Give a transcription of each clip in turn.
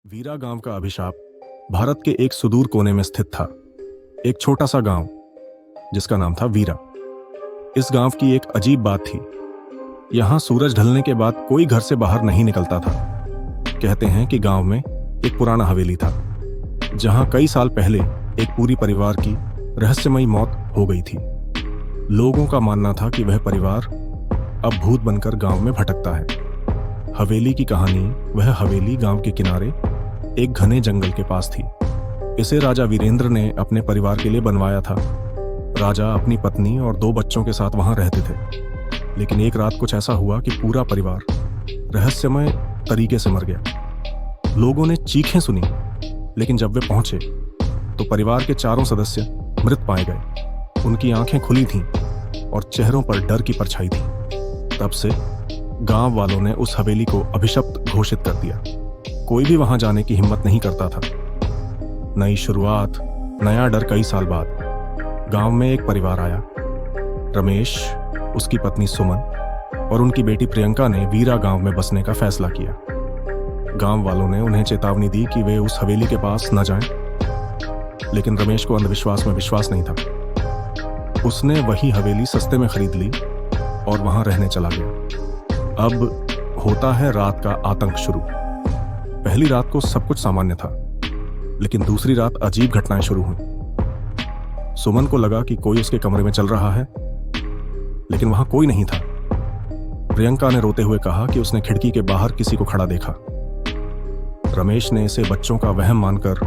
वीरा गांव का अभिशाप भारत के एक सुदूर कोने में स्थित था। एक छोटा सा गांव जिसका नाम था वीरा। इस गांव की एक अजीब बात थी। यहां सूरज ढलने के बाद कोई घर से बाहर नहीं निकलता था। कहते हैं कि गांव में एक पुराना हवेली था जहां कई साल पहले एक पूरी परिवार की रहस्यमयी मौत हो गई थी। लोगों का मानना था कि वह परिवार अब भूत बनकर गांव में भटकता है। हवेली की कहानी। वह हवेली गांव के किनारे एक घने जंगल के पास थी। इसे राजा वीरेंद्र ने अपने परिवार के लिए बनवाया था। राजा अपनी पत्नी और 2 बच्चों के साथ वहां रहते थे। लेकिन एक रात कुछ ऐसा हुआ कि पूरा परिवार रहस्यमय तरीके से मर गया। लोगों ने चीखें सुनी, लेकिन जब वे पहुंचे तो परिवार के चारों सदस्य मृत पाए गए। उनकी आंखें खुली थीं और चेहरों पर डर की परछाई थी। तब से गांव वालों ने उस हवेली को अभिशप्त घोषित कर दिया। कोई भी वहां जाने की हिम्मत नहीं करता था। नई शुरुआत, नया डर। कई साल बाद गांव में एक परिवार आया। रमेश, उसकी पत्नी सुमन और उनकी बेटी प्रियंका ने वीरा गांव में बसने का फैसला किया। गांव वालों ने उन्हें चेतावनी दी कि वे उस हवेली के पास न जाएं, लेकिन रमेश को अंधविश्वास में विश्वास नहीं था। उसने वही हवेली सस्ते में खरीद ली और वहां रहने चला गया। अब होता है रात का आतंक शुरू। पहली रात को सब कुछ सामान्य था, लेकिन दूसरी रात अजीब घटनाएं शुरू हुई। सुमन को लगा कि कोई उसके कमरे में चल रहा है, लेकिन वहां कोई नहीं था। प्रियंका ने रोते हुए कहा कि उसने खिड़की के बाहर किसी को खड़ा देखा। रमेश ने इसे बच्चों का वहम मानकर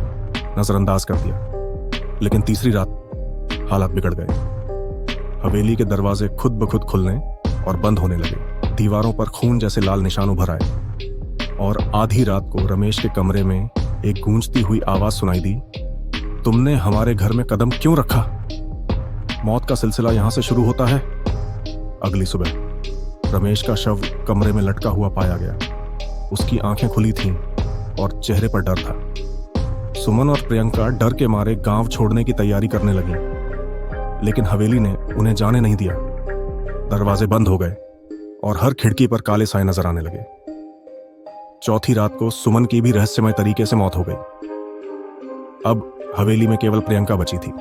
नजरअंदाज कर दिया। लेकिन तीसरी रात हालात बिगड़ गए। हवेली के दरवाजे खुद ब खुद खुलने और बंद होने लगे। दीवारों पर खून जैसे लाल निशान उभर आए और आधी रात को रमेश के कमरे में एक गूंजती हुई आवाज सुनाई दी, तुमने हमारे घर में कदम क्यों रखा? मौत का सिलसिला यहां से शुरू होता है। अगली सुबह रमेश का शव कमरे में लटका हुआ पाया गया। उसकी आंखें खुली थीं और चेहरे पर डर था। सुमन और प्रियंका डर के मारे गांव छोड़ने की तैयारी करने लगी, लेकिन हवेली ने उन्हें जाने नहीं दिया। दरवाजे बंद हो गए और हर खिड़की पर काले साए नजर आने लगे। चौथी रात को सुमन की भी रहस्यमय तरीके से मौत हो गई। अब हवेली में केवल प्रियंका बची थी।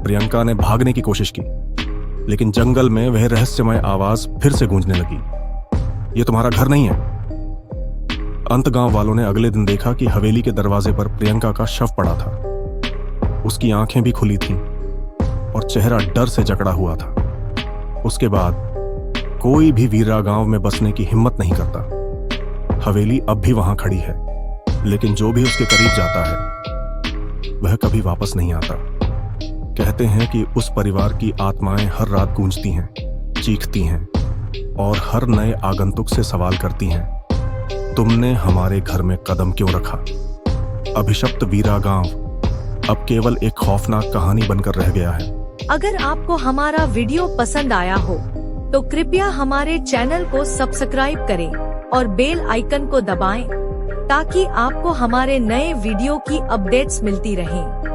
प्रियंका ने भागने की कोशिश की, लेकिन जंगल में वह रहस्यमय आवाज फिर से गूंजने लगी, ये तुम्हारा घर नहीं है। अंत गांव वालों ने अगले दिन देखा कि हवेली के दरवाजे पर प्रियंका का शव पड़ा था। उसकी आंखें भी खुली थीं और चेहरा डर से जकड़ा हुआ था। उसके बाद कोई भी वीरा गांव में बसने की हिम्मत नहीं करता। हवेली अब भी वहां खड़ी है, लेकिन जो भी उसके करीब जाता है वह कभी वापस नहीं आता। कहते हैं कि उस परिवार की आत्माएं हर रात गूंजती हैं, चीखती हैं और हर नए आगंतुक से सवाल करती हैं, तुमने हमारे घर में कदम क्यों रखा? अभिशप्त वीरा गांव अब केवल एक खौफनाक कहानी बनकर रह गया है। अगर आपको हमारा वीडियो पसंद आया हो तो कृपया हमारे चैनल को सब्सक्राइब करें और बेल आइकन को दबाएं, ताकि आपको हमारे नए वीडियो की अपडेट्स मिलती रहें।